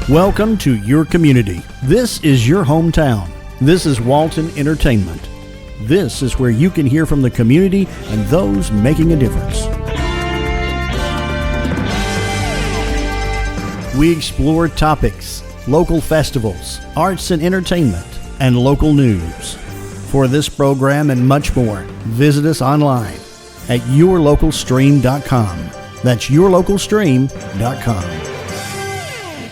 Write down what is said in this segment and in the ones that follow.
Welcome to your community. This is your hometown. This is Walton Entertainment. This is where you can hear from the community and those making a difference. We explore topics, local festivals, arts and entertainment, and local news. For this program and much more, visit us online at yourlocalstream.com. That's yourlocalstream.com.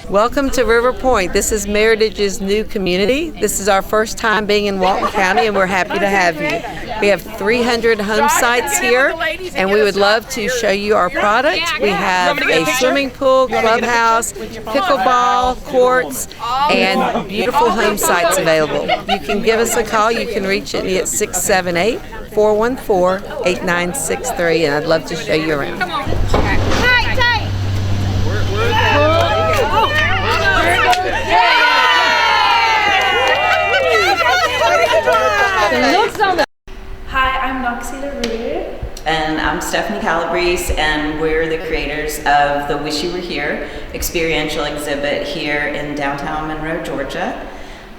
Welcome to River Point. This is Meritage's new community. This is our first time being in Walton County, and we're happy to have you. We have 300 home sites here, and we would love to show you our product. We have a swimming pool, clubhouse, pickleball, courts, and beautiful home sites available. You can give us a call. You can reach me at 678-414-8963, and I'd love to show you around. Hi, I'm Noxie Ruder. And I'm Stephanie Calabrese, and we're the creators of the Wish You Were Here experiential exhibit here in downtown Monroe, Georgia.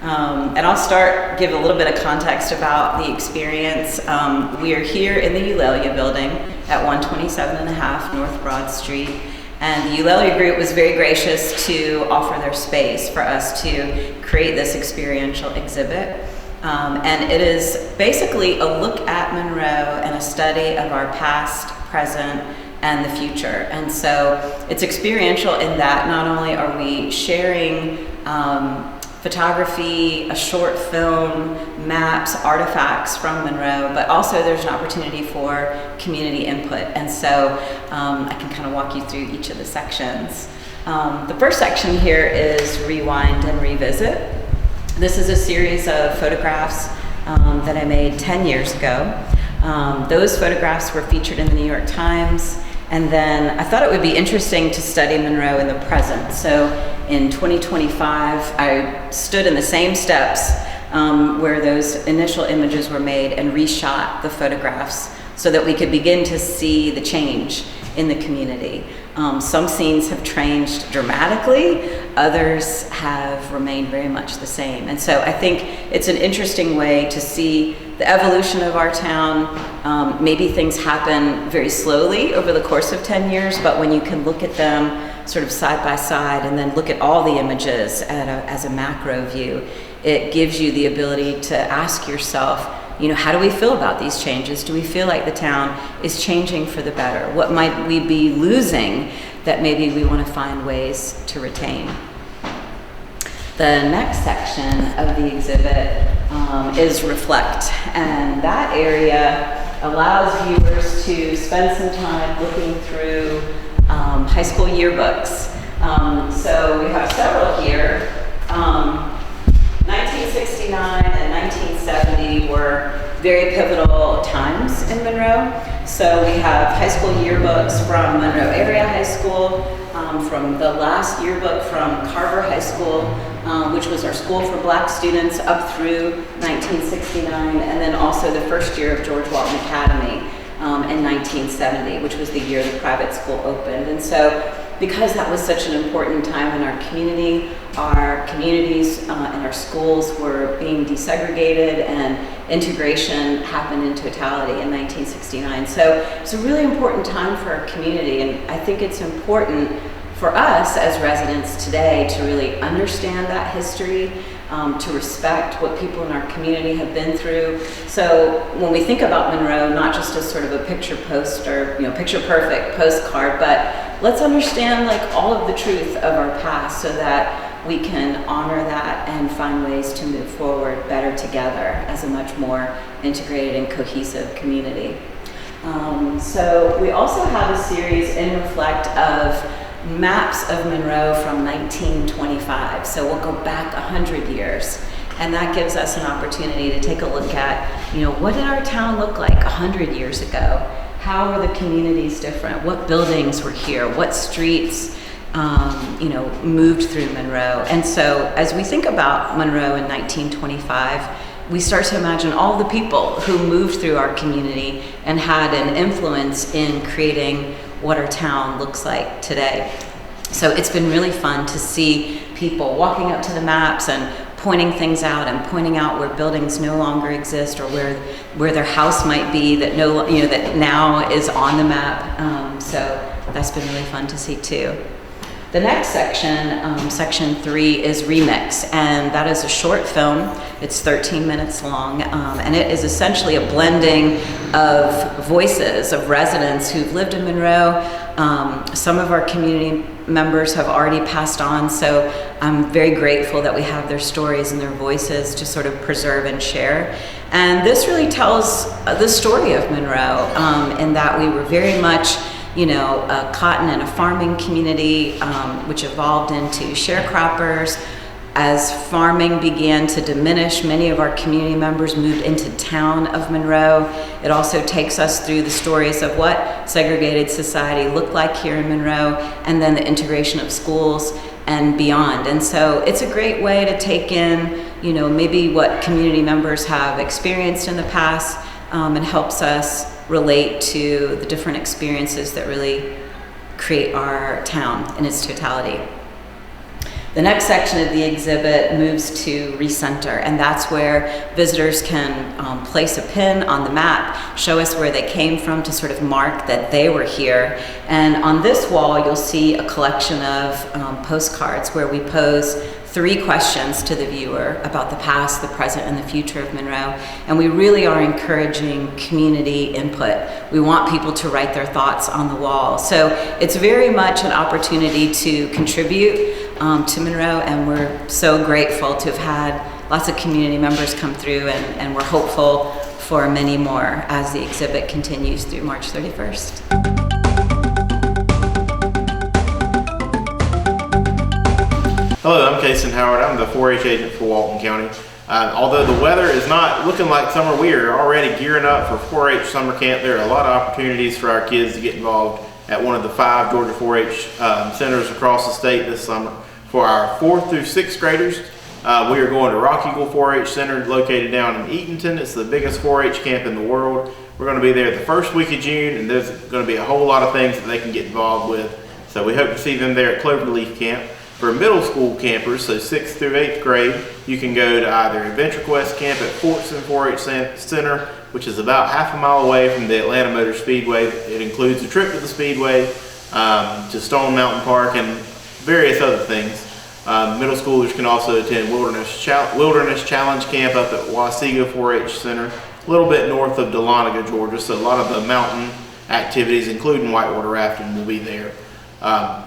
And I'll give a little bit of context about the experience. We are here in the Eulalia building at 127.5 North Broad Street. And the Eulalia group was very gracious to offer their space for us to create this experiential exhibit. And it is basically a look at Monroe and a study of our past, present, and the future. And so it's experiential in that not only are we sharing photography, a short film, maps, artifacts from Monroe, but also there's an opportunity for community input. And so I can kind of walk you through each of the sections. The first section here is Rewind and Revisit. This is a series of photographs that I made 10 years ago. Those photographs were featured in the New York Times, and then I thought it would be interesting to study Monroe in the present. So in 2025, I stood in the same steps where those initial images were made and reshot the photographs so that we could begin to see the change in the community. Some scenes have changed dramatically, others have remained very much the same. And so I think it's an interesting way to see the evolution of our town. Maybe things happen very slowly over the course of 10 years, but when you can look at them sort of side by side and then look at all the images as a macro view, it gives you the ability to ask yourself, how do we feel about these changes? Do we feel like the town is changing for the better? What might we be losing that maybe we want to find ways to retain? The next section of the exhibit is Reflect, and that area allows viewers to spend some time looking through high school yearbooks. So we have several here. 1969 and 1970 were very pivotal times in Monroe. So we have high school yearbooks from Monroe Area High School, from the last yearbook from Carver High School, which was our school for black students up through 1969, and then also the first year of George Walton Academy in 1970, which was the year the private school opened. And so because that was such an important time in our community, our communities and our schools were being desegregated and integration happened in totality in 1969. So it's a really important time for our community, and I think it's important for us as residents today to really understand that history, to respect what people in our community have been through. So when we think about Monroe, not just as sort of a picture poster, picture perfect postcard, but let's understand all of the truth of our past so that we can honor that and find ways to move forward better together as a much more integrated and cohesive community. So we also have a series in Reflect of maps of Monroe from 1925. So we'll go back 100 years. And that gives us an opportunity to take a look at, what did our town look like 100 years ago? How were the communities different? What buildings were here? What streets, moved through Monroe? And so as we think about Monroe in 1925, we start to imagine all the people who moved through our community and had an influence in creating what our town looks like today. So it's been really fun to see people walking up to the maps and pointing things out and pointing out where buildings no longer exist, or where their house might be that that now is on the map. So that's been really fun to see too. The next section, section 3, is Remix, and that is a short film. It's 13 minutes long, and it is essentially a blending of voices of residents who've lived in Monroe. Some of our community members have already passed on, so I'm very grateful that we have their stories and their voices to sort of preserve and share. And this really tells the story of Monroe, in that we were very much a cotton and a farming community, which evolved into sharecroppers. As farming began to diminish, many of our community members moved into town of Monroe. It also takes us through the stories of what segregated society looked like here in Monroe, and then the integration of schools and beyond. And so it's a great way to take in, maybe what community members have experienced in the past, and helps us relate to the different experiences that really create our town in its totality. The next section of the exhibit moves to Recenter, and that's where visitors can place a pin on the map, show us where they came from to sort of mark that they were here. And on this wall, you'll see a collection of postcards where we pose 3 questions to the viewer about the past, the present, and the future of Monroe. And we really are encouraging community input. We want people to write their thoughts on the wall. So it's very much an opportunity to contribute to Monroe, and we're so grateful to have had lots of community members come through, and we're hopeful for many more as the exhibit continues through March 31st. Hello, I'm Kason Howard. I'm the 4-H agent for Walton County. Although the weather is not looking like summer, we are already gearing up for 4-H summer camp. There are a lot of opportunities for our kids to get involved at one of the 5 Georgia 4-H centers across the state this summer. For our 4th through 6th graders, we are going to Rock Eagle 4-H Center located down in Eatonton. It's the biggest 4-H camp in the world. We're going to be there the first week of June, and there's going to be a whole lot of things that they can get involved with. So we hope to see them there at Cloverleaf Camp. For middle school campers, so 6th through 8th grade, you can go to either Adventure Quest Camp at Fortson 4-H Center, which is about half a mile away from the Atlanta Motor Speedway. It includes a trip to the Speedway, to Stone Mountain Park, and various other things. Middle schoolers can also attend Wilderness Challenge Camp up at Wauseega 4-H Center, a little bit north of Dahlonega, Georgia, so a lot of the mountain activities, including whitewater rafting, will be there.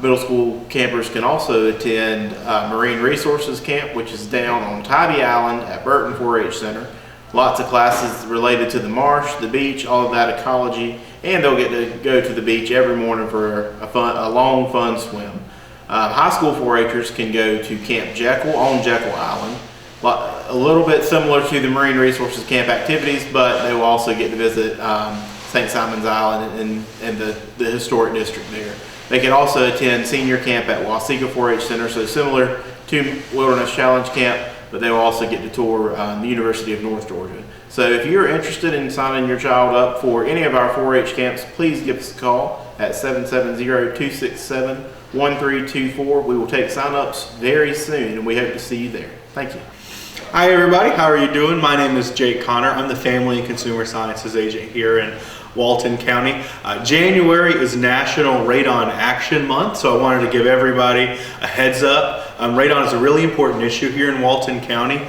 Middle school campers can also attend Marine Resources Camp, which is down on Tybee Island at Burton 4-H Center. Lots of classes related to the marsh, the beach, all of that ecology, and they'll get to go to the beach every morning for a long, fun swim. High school 4-Hers can go to Camp Jekyll on Jekyll Island. A little bit similar to the Marine Resources Camp activities, but they will also get to visit St. Simon's Island and the historic district there. They can also attend senior camp at Wauseega 4-H Center, so similar to Wilderness Challenge Camp, but they will also get to tour the University of North Georgia. So if you're interested in signing your child up for any of our 4-H camps, please give us a call at 770-267-1324. We will take sign-ups very soon, and we hope to see you there. Thank you. Hi everybody, how are you doing? My name is Jake Connor. I'm the Family and Consumer Sciences agent here in Walton County. January is National Radon Action Month, so I wanted to give everybody a heads up. Radon is a really important issue here in Walton County.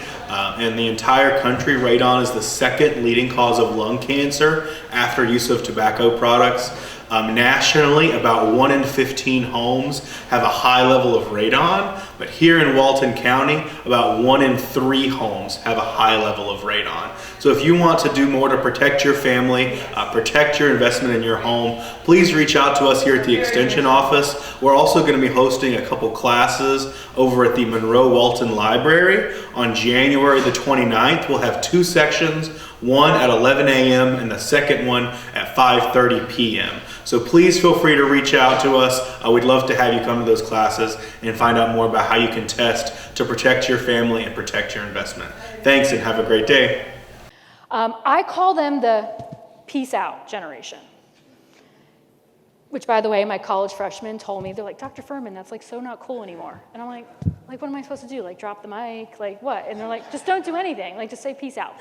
In the entire country, radon is the 2nd leading cause of lung cancer after use of tobacco products. Nationally, about 1 in 15 homes have a high level of radon, but here in Walton County, about 1 in 3 homes have a high level of radon. So if you want to do more to protect your family, protect your investment in your home, please reach out to us here at the Extension Office. We're also going to be hosting a couple classes over at the Monroe Walton Library. On January the 29th, we'll have 2 sections, one at 11 a.m. and the second one at 5:30 p.m. So please feel free to reach out to us. We'd love to have you come to those classes and find out more about how you can test to protect your family and protect your investment. Thanks and have a great day. I call them the peace out generation. which, by the way, my college freshmen told me, they're like, Dr. Furman, that's like so not cool anymore. And I'm like, what am I supposed to do? Like drop the mic? Like what? And they're like, just don't do anything. Like just say peace out.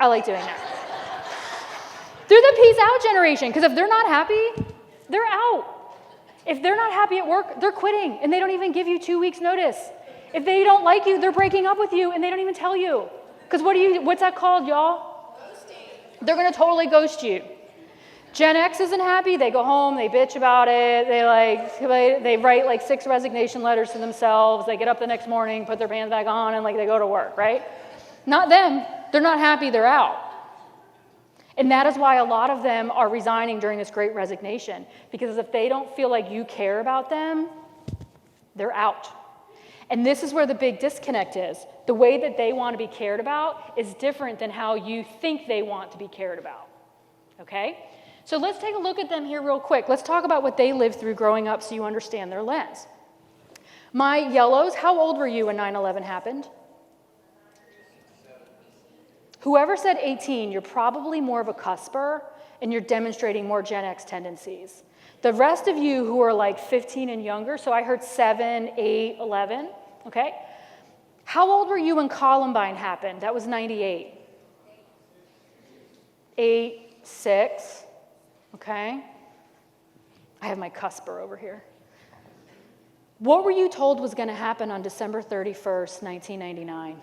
I like doing that. They're the peace out generation, because if they're not happy, they're out. If they're not happy at work, they're quitting, and they don't even give you 2 weeks notice. If they don't like you, they're breaking up with you, and they don't even tell you. Because what's that called, y'all? Ghosting. They're going to totally ghost you. Gen X isn't happy. They go home, they bitch about it. They write like 6 resignation letters to themselves. They get up the next morning, put their pants back on, and like they go to work, right? Not them. They're not happy. They're out. And that is why a lot of them are resigning during this great resignation, because if they don't feel like you care about them, they're out. And this is where the big disconnect is. The way that they want to be cared about is different than how you think they want to be cared about. Okay? So let's take a look at them here real quick. Let's talk about what they lived through growing up so you understand their lens. My yellows, how old were you when 9/11 happened? Whoever said 18, you're probably more of a cusper, and you're demonstrating more Gen X tendencies. The rest of you who are like 15 and younger, so I heard 7, 8, 11, okay? How old were you when Columbine happened? That was 98. 8, 6, okay? I have my cusper over here. What were you told was going to happen on December 31st, 1999?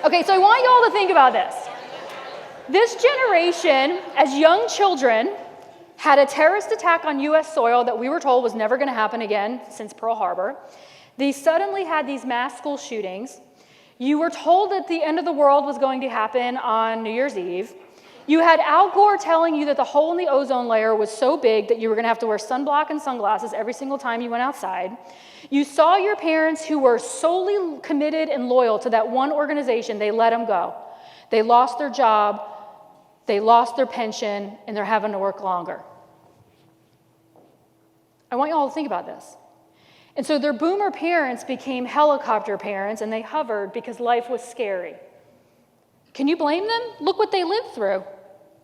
Okay, so I want you all to think about this. This generation, as young children, had a terrorist attack on U.S. soil that we were told was never going to happen again since Pearl Harbor. They suddenly had these mass school shootings. You were told that the end of the world was going to happen on New Year's Eve. You had Al Gore telling you that the hole in the ozone layer was so big that you were going to have to wear sunblock and sunglasses every single time you went outside. You saw your parents who were solely committed and loyal to that one organization. They let them go. They lost their job, they lost their pension, and they're having to work longer. I want you all to think about this. And so their boomer parents became helicopter parents, and they hovered because life was scary. Can you blame them? Look what they lived through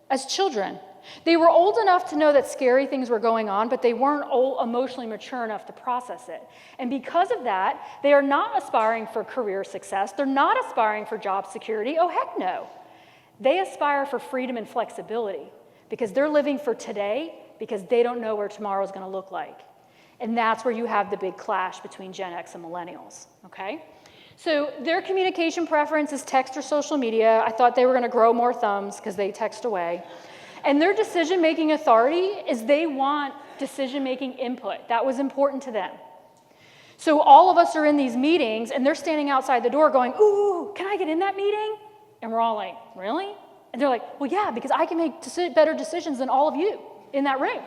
as children. They were old enough to know that scary things were going on, but they weren't emotionally mature enough to process it. And because of that, they are not aspiring for career success. They're not aspiring for job security. Oh, heck no. They aspire for freedom and flexibility because they're living for today because they don't know where tomorrow is going to look like. And that's where you have the big clash between Gen X and millennials, okay? So their communication preference is text or social media. I thought they were going to grow more thumbs because they text away. And their decision-making authority is they want decision-making input. That was important to them. So all of us are in these meetings, and they're standing outside the door going, ooh, can I get in that meeting? And we're all like, really? And they're like, well, yeah, because I can make better decisions than all of you in that room.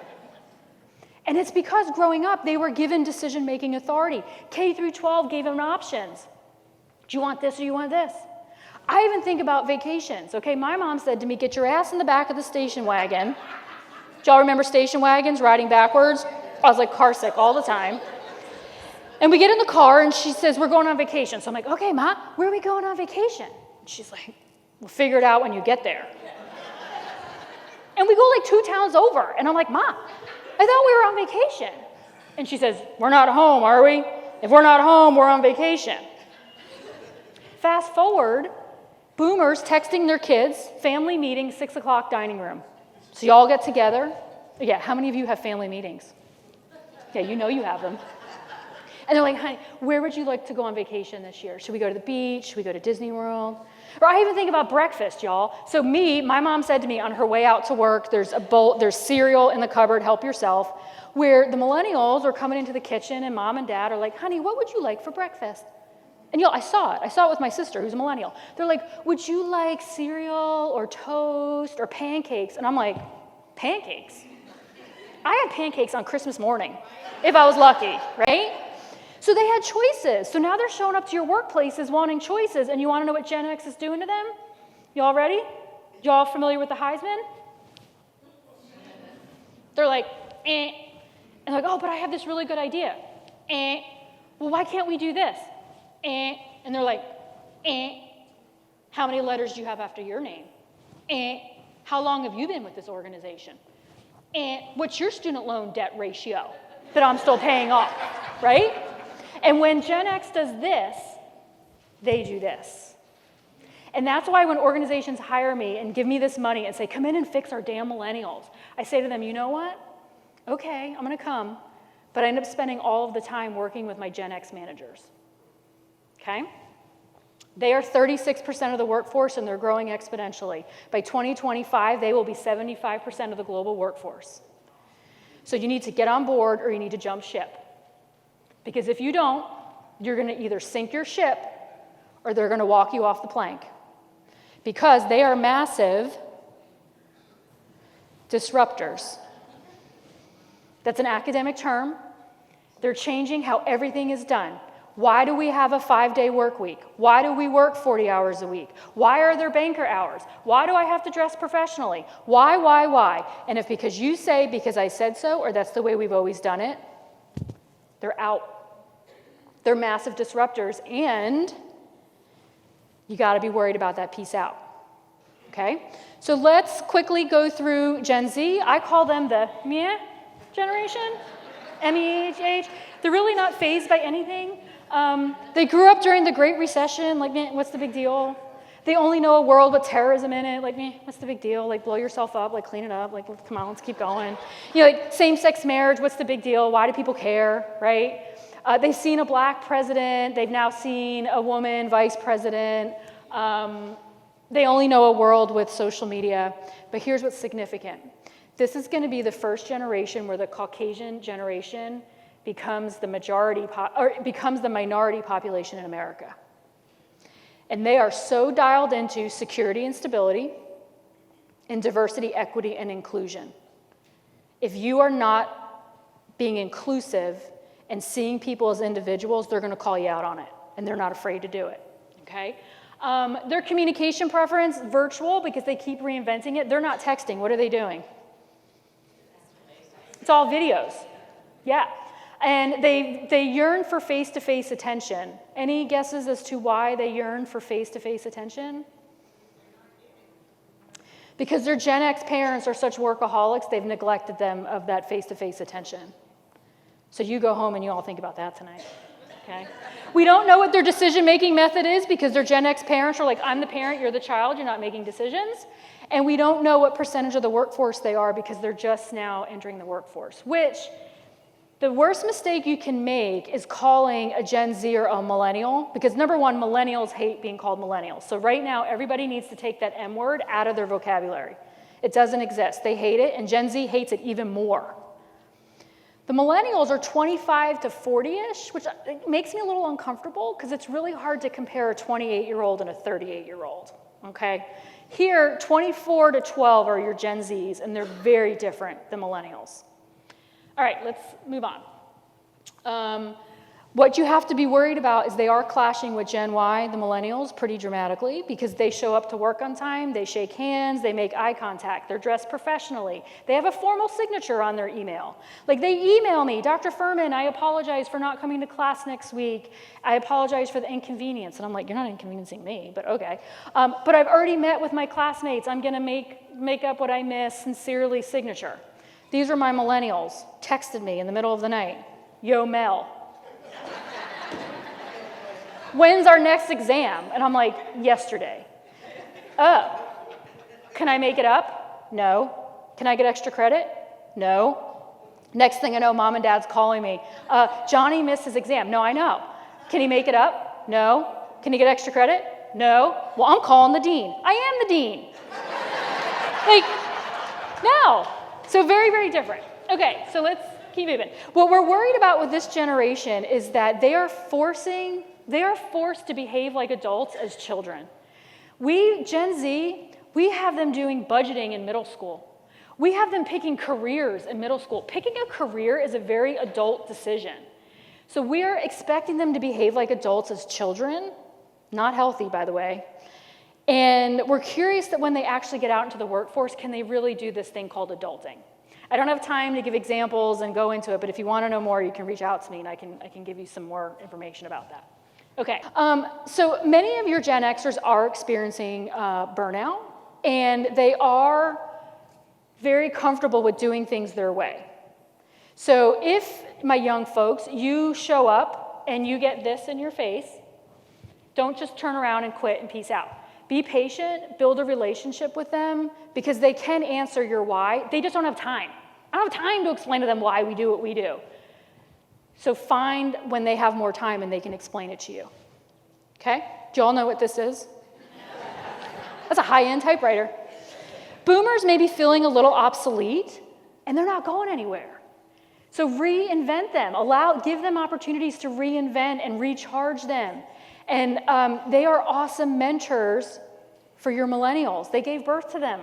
And it's because growing up, they were given decision-making authority. K through 12 gave them options. Do you want this or do you want this? I even think about vacations, okay? My mom said to me, get your ass in the back of the station wagon. Do y'all remember station wagons riding backwards? I was like car sick all the time. And we get in the car and she says, we're going on vacation. So I'm like, okay, Ma, where are we going on vacation? And she's like, we'll figure it out when you get there. And we go like 2 towns over. And I'm like, Ma, I thought we were on vacation. And she says, we're not home, are we? If we're not home, we're on vacation. Fast forward, boomers texting their kids, family meeting, 6 o'clock dining room. So you all get together. Yeah, how many of you have family meetings? Yeah, you know you have them. And they're like, honey, where would you like to go on vacation this year? Should we go to the beach? Should we go to Disney World? Or I even think about breakfast, y'all. So my mom said to me on her way out to work, there's cereal in the cupboard, help yourself, where the millennials are coming into the kitchen and mom and dad are like, honey, what would you like for breakfast? And y'all, I saw it. I saw it with my sister, who's a millennial. They're like, would you like cereal or toast or pancakes? And I'm like, pancakes? I had pancakes on Christmas morning, if I was lucky, right? So they had choices. So now they're showing up to your workplaces wanting choices, and you want to know what Gen X is doing to them? Y'all ready? Y'all familiar with the Heisman? They're like, eh. And they're like, oh, but I have this really good idea. Eh. Well, why can't we do this? Eh. And they're like, eh. How many letters do you have after your name? Eh. How long have you been with this organization? And what's your student loan debt ratio that I'm still paying off, right? And when Gen X does this, they do this. And that's why when organizations hire me and give me this money and say, come in and fix our damn millennials, I say to them, you know what? Okay, I'm gonna come, but I end up spending all of the time working with my Gen X managers, okay? They are 36% of the workforce and they're growing exponentially. By 2025, they will be 75% of the global workforce. So you need to get on board or you need to jump ship. Because if you don't, you're gonna either sink your ship or they're gonna walk you off the plank. Because they are massive disruptors. That's an academic term. They're changing how everything is done. Why do we have a 5-day work week? Why do we work 40 hours a week? Why are there banker hours? Why do I have to dress professionally? Why? And if because you say, because I said so, or that's the way we've always done it, they're out. They're massive disruptors, and you gotta be worried about that piece out, okay? So let's quickly go through Gen Z. I call them the meh generation, M-E-H-H. They're really not fazed by anything. They grew up during the Great Recession, like, man, what's the big deal? They only know a world with terrorism in it, like, man, what's the big deal? Like, blow yourself up, like, clean it up, like, come on, let's keep going. You know, like, same-sex marriage, what's the big deal? Why do people care, right? They've seen a black president, they've now seen a woman vice president. They only know a world with social media, but here's what's significant. This is gonna be the first generation where the Caucasian generation becomes the minority population in America. And they are so dialed into security and stability, and diversity, equity, and inclusion. If you are not being inclusive and seeing people as individuals, they're gonna call you out on it, and they're not afraid to do it, okay? Their communication preference, virtual, because they keep reinventing it. They're not texting, what are they doing? It's all videos, yeah. And they yearn for face-to-face attention. Any guesses as to why they yearn for face-to-face attention? Because their Gen X parents are such workaholics, they've neglected them of that face-to-face attention. So you go home and you all think about that tonight, okay? We don't know what their decision-making method is because their Gen X parents are like, I'm the parent, you're the child, you're not making decisions. And we don't know what percentage of the workforce they are because they're just now entering the workforce, which the worst mistake you can make is calling a Gen Z or a millennial, because number one, millennials hate being called millennials. So right now, everybody needs to take that M word out of their vocabulary. It doesn't exist. They hate it, and Gen Z hates it even more. The millennials are 25 to 40-ish, which makes me a little uncomfortable because it's really hard to compare a 28-year-old and a 38-year-old, okay? Here, 24 to 12 are your Gen Zs, and they're very different than millennials. All right, let's move on. What you have to be worried about is they are clashing with Gen Y, the millennials, pretty dramatically because they show up to work on time, they shake hands, they make eye contact, they're dressed professionally. They have a formal signature on their email. Like they email me, Dr. Furman, I apologize for not coming to class next week. I apologize for the inconvenience. And I'm like, you're not inconveniencing me, but okay. But I've already met with my classmates. I'm gonna make up what I missed, sincerely, signature. These are my millennials, texted me in the middle of the night. Yo, Mel. When's our next exam? And I'm like, yesterday. Oh, can I make it up? No. Can I get extra credit? No. Next thing I know, mom and dad's calling me. Johnny missed his exam. No, I know. Can he make it up? No. Can he get extra credit? No. Well, I'm calling the dean. I am the dean. Like, no. So very, very different. Okay, so let's keep moving. What we're worried about with this generation is that they are forced to behave like adults as children. We, Gen Z, we have them doing budgeting in middle school. We have them picking careers in middle school. Picking a career is a very adult decision. So we're expecting them to behave like adults as children, not healthy, by the way. And we're curious that when they actually get out into the workforce, can they really do this thing called adulting? I don't have time to give examples and go into it, but if you want to know more, you can reach out to me and I can give you some more information about that. Okay, so many of your Gen Xers are experiencing burnout. and they are very comfortable with doing things their way. So if, my young folks, you show up and you get this in your face, don't just turn around and quit and peace out. Be patient, build a relationship with them, because they can answer your why. They just don't have time. I don't have time to explain to them why we do what we do. So find when they have more time and they can explain it to you. Okay? Do you all know what this is? That's a high-end typewriter. Boomers may be feeling a little obsolete, and they're not going anywhere. So reinvent them. Give them opportunities to reinvent and recharge them. And they are awesome mentors for your millennials. They gave birth to them,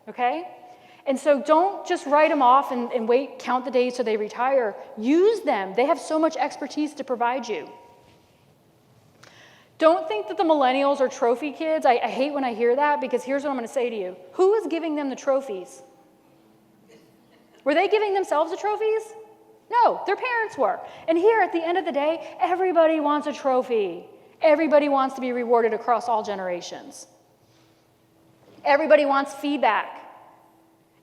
okay? And so don't just write them off and wait, count the days till they retire. Use them. They have so much expertise to provide you. Don't think that the millennials are trophy kids. I hate when I hear that, because here's what I'm going to say to you. Who is giving them the trophies? Were they giving themselves the trophies? No, their parents were. And here, at the end of the day, everybody wants a trophy. Everybody wants to be rewarded across all generations. Everybody wants feedback.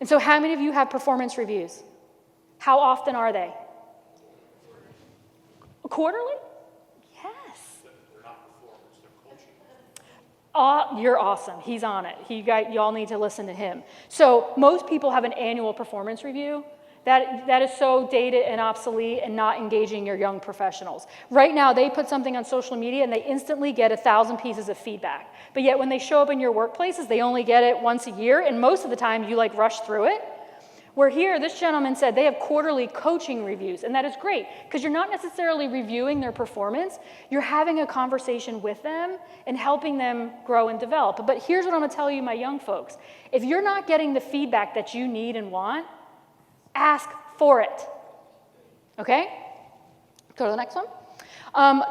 And so how many of you have performance reviews? How often are they? Quarterly? Yes. They're not performers, they're coaching. You're awesome. He's on it. Y'all need to listen to him. So most people have an annual performance review. That is so dated and obsolete and not engaging your young professionals. Right now, they put something on social media and they instantly get 1,000 pieces of feedback. But yet when they show up in your workplaces, they only get it once a year, and most of the time you rush through it. Where here, this gentleman said they have quarterly coaching reviews, and that is great, because you're not necessarily reviewing their performance, you're having a conversation with them and helping them grow and develop. But here's what I'm gonna tell you, my young folks. If you're not getting the feedback that you need and want, ask for it, okay? Go to the next one.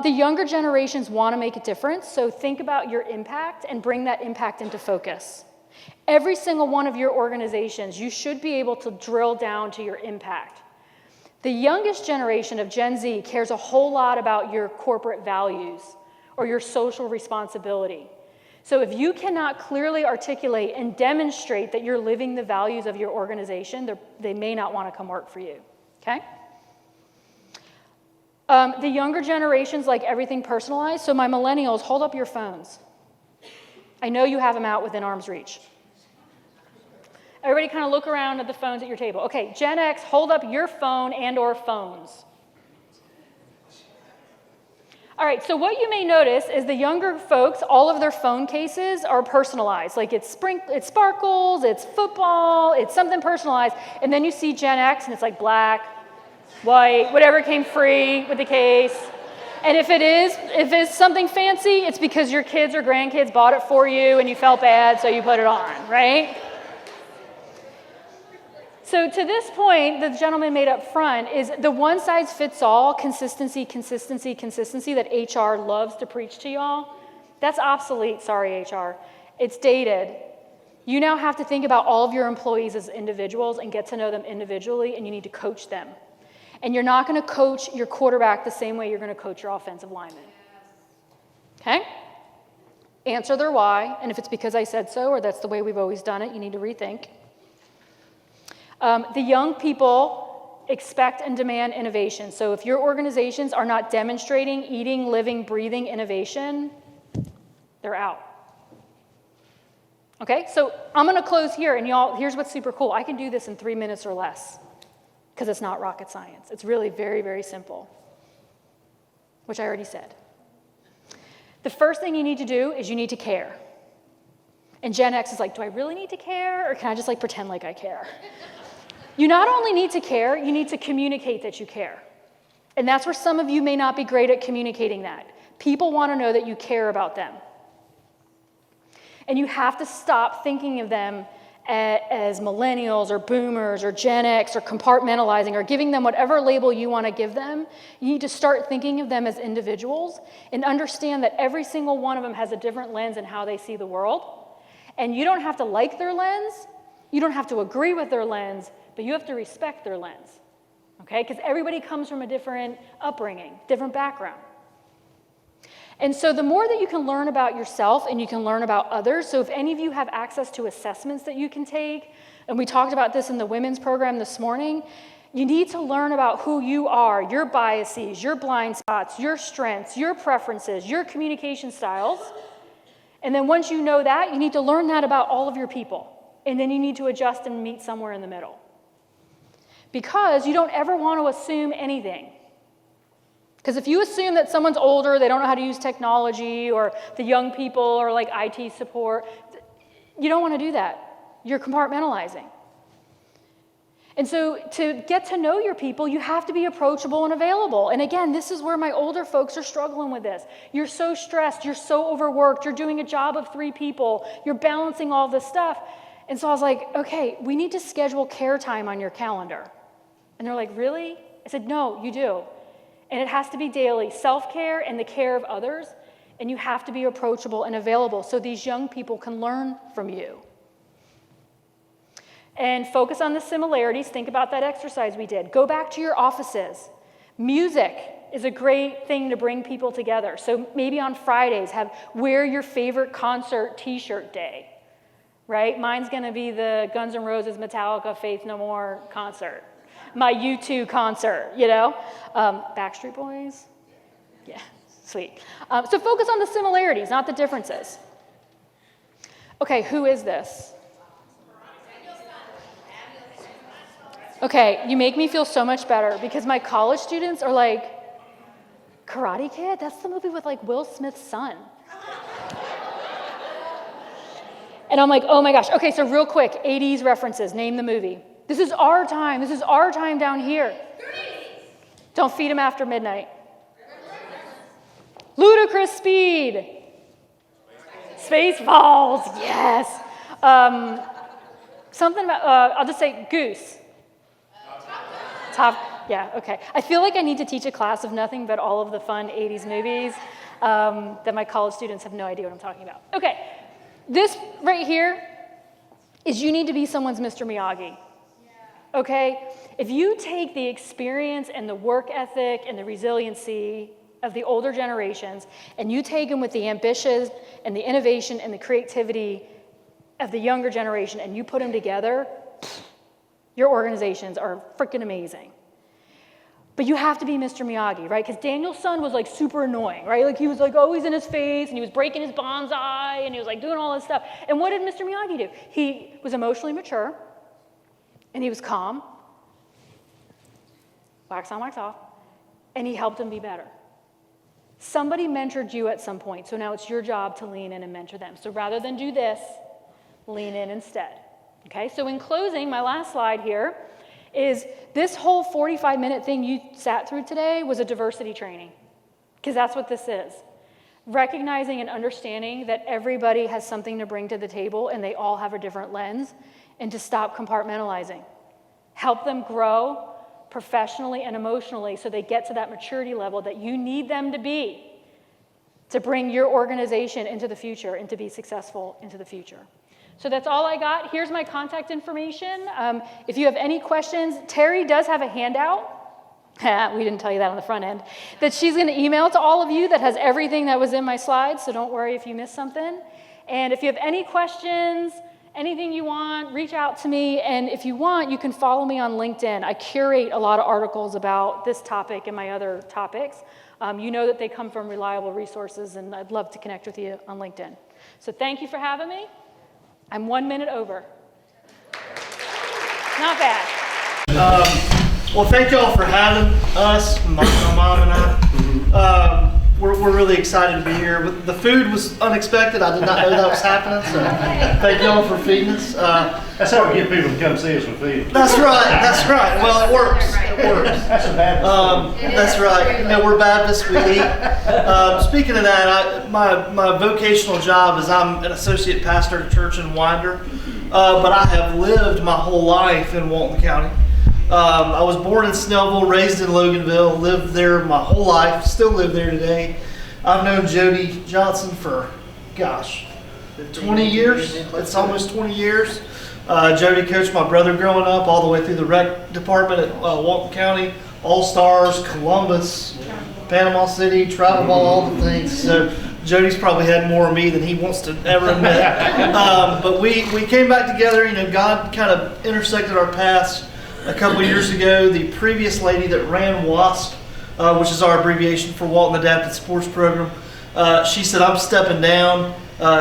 The younger generations wanna make a difference, so think about your impact and bring that impact into focus. Every single one of your organizations, you should be able to drill down to your impact. The youngest generation of Gen Z cares a whole lot about your corporate values or your social responsibility. So if you cannot clearly articulate and demonstrate that you're living the values of your organization, they may not want to come work for you, okay? The younger generations like everything personalized, so my millennials, hold up your phones. I know you have them out within arm's reach. Everybody kind of look around at the phones at your table. Okay, Gen X, hold up your phone and or phones. All right, so what you may notice is the younger folks, all of their phone cases are personalized. Like it's sparkles, it's football, it's something personalized. And then you see Gen X and it's like black, white, whatever came free with the case. And if it's something fancy, it's because your kids or grandkids bought it for you and you felt bad, so you put it on, right? So to this point, the gentleman made up front is the one-size-fits-all consistency that HR loves to preach to y'all. That's obsolete, sorry, HR. It's dated. You now have to think about all of your employees as individuals and get to know them individually, and you need to coach them. And you're not going to coach your quarterback the same way you're going to coach your offensive lineman. Okay? Answer their why, and if it's because I said so or that's the way we've always done it, you need to rethink. The young people expect and demand innovation. So if your organizations are not demonstrating, eating, living, breathing innovation, they're out. Okay, so I'm gonna close here, and y'all, here's what's super cool. I can do this in 3 minutes or less, because it's not rocket science. It's really very, very simple, which I already said. The first thing you need to do is you need to care. And Gen X is like, do I really need to care, or can I just pretend like I care? You not only need to care, you need to communicate that you care. And that's where some of you may not be great at communicating that. People want to know that you care about them. And you have to stop thinking of them as millennials or boomers or Gen X or compartmentalizing or giving them whatever label you want to give them. You need to start thinking of them as individuals and understand that every single one of them has a different lens in how they see the world. And you don't have to like their lens. You don't have to agree with their lens, but you have to respect their lens, okay? Because everybody comes from a different upbringing, different background. And so the more that you can learn about yourself and you can learn about others, so if any of you have access to assessments that you can take, and we talked about this in the women's program this morning, you need to learn about who you are, your biases, your blind spots, your strengths, your preferences, your communication styles. And then once you know that, you need to learn that about all of your people. And then you need to adjust and meet somewhere in the middle. Because you don't ever want to assume anything. Because if you assume that someone's older, they don't know how to use technology, or the young people are like IT support, you don't want to do that. You're compartmentalizing. And so to get to know your people, you have to be approachable and available. And again, this is where my older folks are struggling with this. You're so stressed, you're so overworked, you're doing a job of 3 people, you're balancing all this stuff. And so I was like, okay, we need to schedule care time on your calendar. And they're like, really? I said, no, you do. And it has to be daily, self-care and the care of others. And you have to be approachable and available so these young people can learn from you. And focus on the similarities. Think about that exercise we did. Go back to your offices. Music is a great thing to bring people together. So maybe on Fridays, wear your favorite concert t-shirt day, right? Mine's going to be the Guns N' Roses, Metallica, Faith No More concert. My U2 concert, Backstreet Boys. Yeah, sweet. So focus on the similarities, not the differences. Okay, who is this? Okay, you make me feel so much better because my college students are like, Karate Kid? That's the movie with like Will Smith's son. And I'm like, oh my gosh. Okay, so real quick, 80s references, name the movie. This is our time. This is our time down here. Don't feed him after midnight. Ludicrous Speed. Spaceballs, yes. Something about, I'll just say Goose. Yeah, okay. I feel like I need to teach a class of nothing but all of the fun 80s movies that my college students have no idea what I'm talking about. Okay, this right here is you need to be someone's Mr. Miyagi. Okay? If you take the experience and the work ethic and the resiliency of the older generations and you take them with the ambition and the innovation and the creativity of the younger generation and you put them together, your organizations are freaking amazing. But you have to be Mr. Miyagi, right? Because Daniel's son was like super annoying, right? Like he was like always in his face and he was breaking his bonsai and he was like doing all this stuff. And what did Mr. Miyagi do? He was emotionally mature and he was calm, wax on, wax off, and he helped him be better. Somebody mentored you at some point, so now it's your job to lean in and mentor them. So rather than do this, lean in instead. Okay, so in closing, my last slide here is this whole 45-minute thing you sat through today was a diversity training, because that's what this is. Recognizing and understanding that everybody has something to bring to the table and they all have a different lens, and to stop compartmentalizing. Help them grow professionally and emotionally so they get to that maturity level that you need them to be to bring your organization into the future and to be successful into the future. So that's all I got. Here's my contact information. If you have any questions, Terry does have a handout. We didn't tell you that on the front end. That she's going to email to all of you that has everything that was in my slides, so don't worry if you missed something. And if you have any questions, anything you want, reach out to me. And if you want, you can follow me on LinkedIn. I curate a lot of articles about this topic and my other topics. You know that they come from reliable resources, and I'd love to connect with you on LinkedIn. So thank you for having me. I'm 1 minute over. Not bad. Well, thank y'all for having us, my mom and I. We're really excited to be here. The food was unexpected. I did not know that was happening, so thank y'all for feeding us. That's how we get people to come see us with food. That's right. Well, it works. That's a Baptist thing. That's right. You know, we're Baptists, we eat. Speaking of that, my vocational job is I'm an associate pastor at a church in Winder, but I have lived my whole life in Walton County. I was born in Snellville, raised in Loganville, lived there my whole life, still live there today. I've known Jody Johnson for, 20 years. It's almost 20 years. Jody coached my brother growing up all the way through the rec department at Walton County, All-Stars, Columbus, Panama City, travel ball, all the things. So Jody's probably had more of me than he wants to ever admit. But we came back together. You know, God kind of intersected our paths a couple years ago. The previous lady that ran WASP, which is our abbreviation for Walton Adapted Sports Program, she said, I'm stepping down.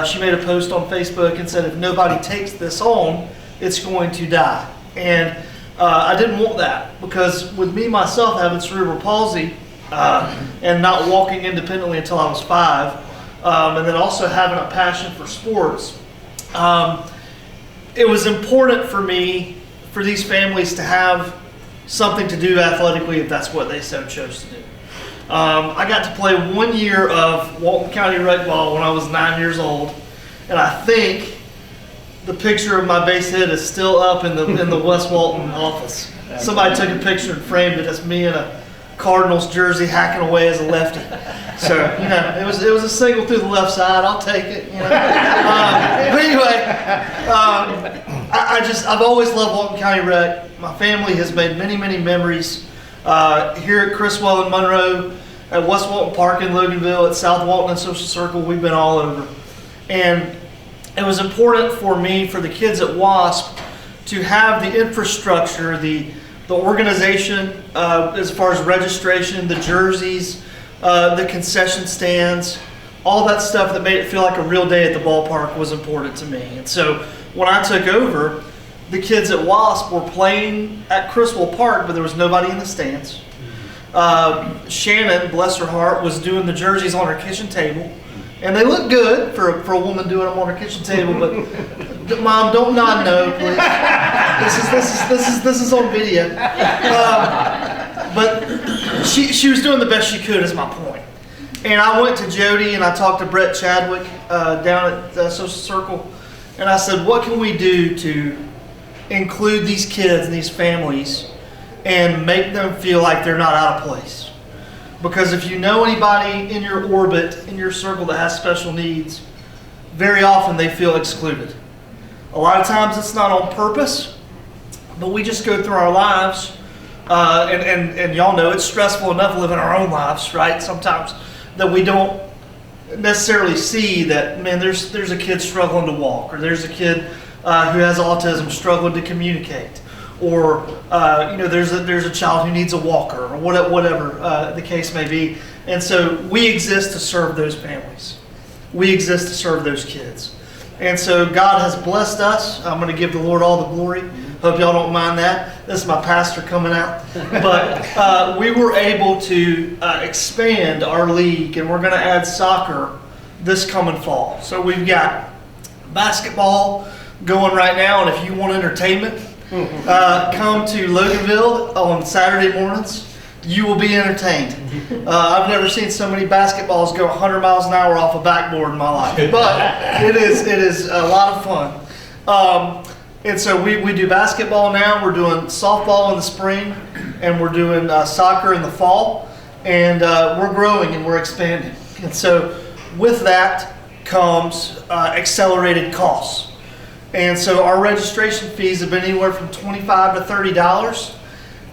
She made a post on Facebook and said, if nobody takes this on, it's going to die. And I didn't want that, because with me, myself, having cerebral palsy and not walking independently until I was 5, and then also having a passion for sports, it was important for me, for these families to have something to do athletically if that's what they so chose to do. I got to play 1 year of Walton County rec ball when I was 9 years old, and I think the picture of my base hit is still up in the West Walton office. Somebody took a picture and framed it. It's me in a Cardinals jersey hacking away as a lefty. So, you know, it was a single through the left side. I'll take it, you know. But anyway, I've always loved Walton County rec. My family has made many, many memories here at Criswell and Monroe, at West Walton Park in Loganville, at South Walton and Social Circle. We've been all over. And it was important for me, for the kids at WASP, to have the infrastructure, the organization, as far as registration, the jerseys, the concession stands, all that stuff that made it feel like a real day at the ballpark was important to me. And so when I took over, the kids at WASP were playing at Criswell Park, but there was nobody in the stands. Shannon, bless her heart, was doing the jerseys on her kitchen table. And they look good for a woman doing them on her kitchen table, but Mom, don't nod no, please. This is on video. But she was doing the best she could, is my point. And I went to Jody and I talked to Brett Chadwick down at Social Circle, and I said, what can we do to include these kids and these families and make them feel like they're not out of place? Because if you know anybody in your orbit, in your circle that has special needs, very often they feel excluded. A lot of times it's not on purpose, but we just go through our lives, and y'all know it's stressful enough living our own lives, right? Sometimes that we don't necessarily see that, man, there's a kid struggling to walk, or there's a kid who has autism struggling to communicate, or there's a child who needs a walker, or whatever the case may be. And so we exist to serve those families. We exist to serve those kids. And so God has blessed us. I'm going to give the Lord all the glory. Hope y'all don't mind that. This is my pastor coming out. But we were able to expand our league, and we're going to add soccer this coming fall. So we've got basketball going right now, and if you want entertainment, come to Loganville on Saturday mornings. You will be entertained. I've never seen so many basketballs go 100 miles an hour off a backboard in my life, but it is a lot of fun. And so we do basketball now. We're doing softball in the spring, and we're doing soccer in the fall, and we're growing and we're expanding. And so with that comes accelerated costs. And so our registration fees have been anywhere from $25 to $30.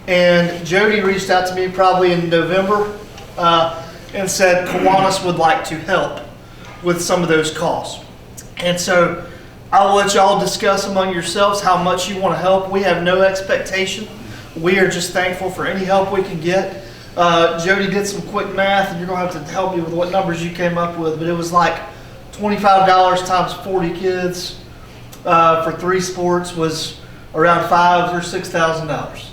And Jody reached out to me probably in November and said Kiwanis would like to help with some of those costs. And so I will let y'all discuss among yourselves how much you want to help. We have no expectation. We are just thankful for any help we can get. Jody did some quick math, and you're going to have to help me with what numbers you came up with, but it was like $25 times 40 kids for 3 sports was around $5,000 or $6,000.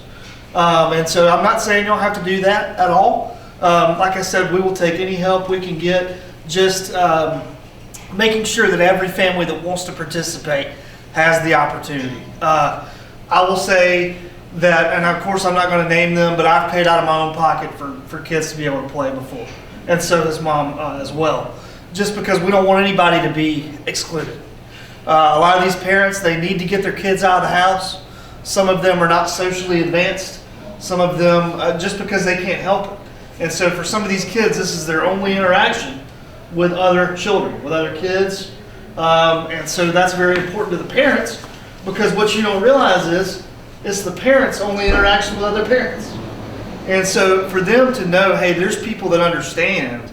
And so I'm not saying you don't have to do that at all. Like I said, we will take any help we can get, just making sure that every family that wants to participate has the opportunity. I will say that, and of course I'm not going to name them, but I've paid out of my own pocket for kids to be able to play before. And so does Mom as well. Just because we don't want anybody to be excluded. A lot of these parents, they need to get their kids out of the house. Some of them are not socially advanced. Some of them just because they can't help it. And so for some of these kids, this is their only interaction with other children, with other kids. And so that's very important to the parents, because what you don't realize is it's the parents' only interaction with other parents. And so for them to know, hey, there's people that understand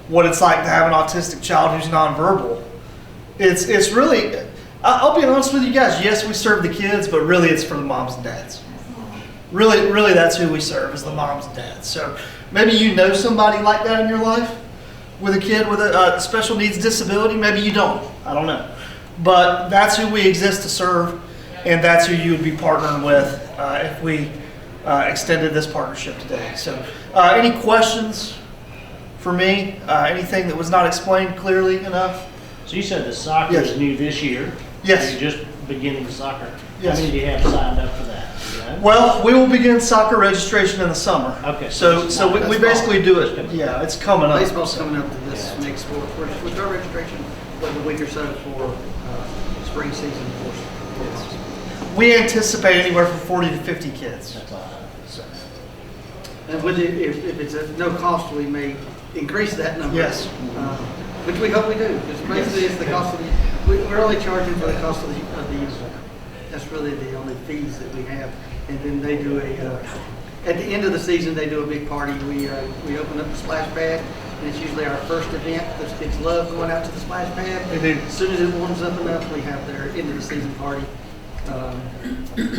what it's like to have an autistic child who's nonverbal, it's really, I'll be honest with you guys, yes, we serve the kids, but really it's for the moms and dads. Really that's who we serve, is the moms and dads. So maybe you know somebody like that in your life with a kid with a special needs disability. Maybe you don't. I don't know. But that's who we exist to serve, and that's who you would be partnering with if we extended this partnership today. So any questions for me? Anything that was not explained clearly enough? So you said the soccer Yes. is new this year. Yes. You're just beginning soccer. Yes. How many do you have signed up for that? Do you know? Well, we will begin soccer registration in the summer. Okay. So we basically do it. That's Yeah, it's coming up. Baseball's coming up to this next sport. We're start registration like a week or so for spring season for sports. We anticipate anywhere from 40 to 50 kids. That's all. So, And with it, if it's at no cost, we may increase that number. Yes. Which we hope we do, because basically it's the cost of the, we're only charging for the cost of the user. That's really the only fees that we have. And then they do at the end of the season, they do a big party. We open up the splash pad, and it's usually our first event. Those kids love going out to the splash pad. They do. As soon as it warms up enough, we have their end of the season party.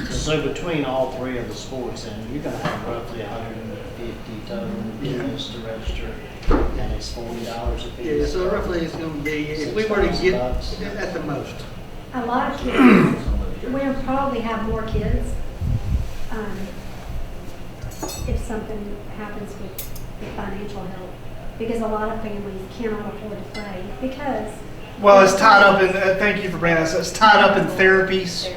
So between all three of the sports, and you're going to have roughly 150 total kids to register, and it's $40 a piece. Yeah, so roughly it's going to be, if we were to get at the most. A lot of kids, we'll probably have more kids if something happens with financial help, because a lot of families cannot afford to pay because. Well, it's tied up in, thank you for bringing this, it's tied up in therapies.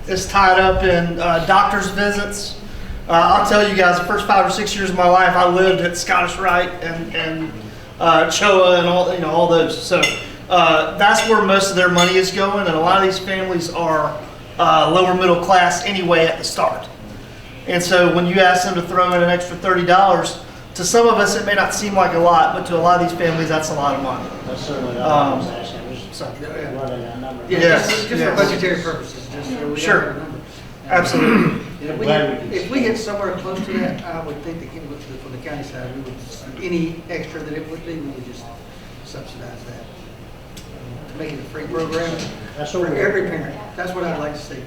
It's tied up in doctor's visits. I'll tell you guys, the first 5 or 6 years of my life, I lived at Scottish Rite and CHOA and all those. So that's where most of their money is going, and a lot of these families are lower middle class anyway at the start. And so when you ask them to throw in an extra $30, to some of us it may not seem like a lot, but to a lot of these families that's a lot of money. That's certainly not what I was asking. So, Running that number. Yeah, Yes, just yes. for budgetary purposes, just so we Sure. have a number. absolutely. If we hit somewhere close to that, I would think that from the county side, we would, any extra that it would be, we would just subsidize that. To make it a free program That's for what we're- every parent. That's what I'd like to see.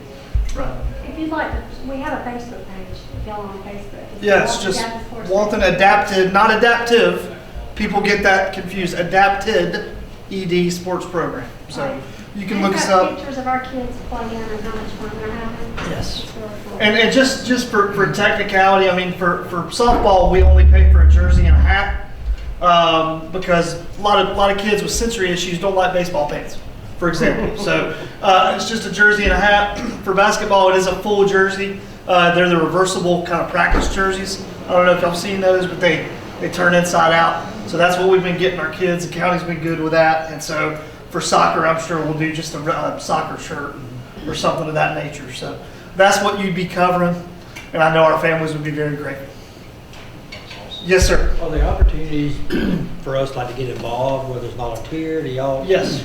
Right. If you'd like, we have a Facebook page, if y'all are on Facebook. Yeah, it's just Walton Adapted, not adaptive. People get that confused. Adapted ED sports program. So you can look us We've got up. pictures of our kids playing and how much fun they're having. Yes. It's really cool. And just for technicality, I mean, for softball, we only pay for a jersey and a hat because a lot of kids with sensory issues don't like baseball pants, for example. So it's just a jersey and a hat. For basketball, it is a full jersey. They're the reversible kind of practice jerseys. I don't know if y'all seen those, but they turn inside out. So that's what we've been getting our kids. The county's been good with that. And so for soccer, I'm sure we'll do just a soccer shirt or something of that nature. So that's what you'd be covering. And I know our families would be very grateful. Yes, sir. Are there opportunities for us like to get involved, whether it's volunteer, do y'all? Yes.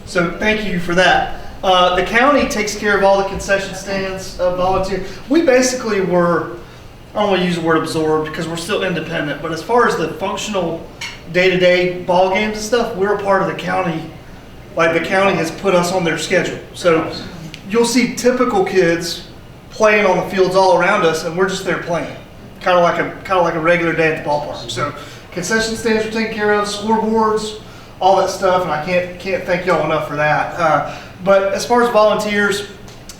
So thank you for that. The county takes care of all the concession stands, volunteer. We basically were, I don't want to use the word absorbed because we're still independent, but as far as the functional day-to-day ball games and stuff, we're a part of the county. Like the county has put us on their schedule. So you'll see typical kids playing on the fields all around us, and we're just there playing. Kind of like a regular day at the ballpark. So concession stands are taken care of, scoreboards, all that stuff, and I can't thank y'all enough for that. But as far as volunteers,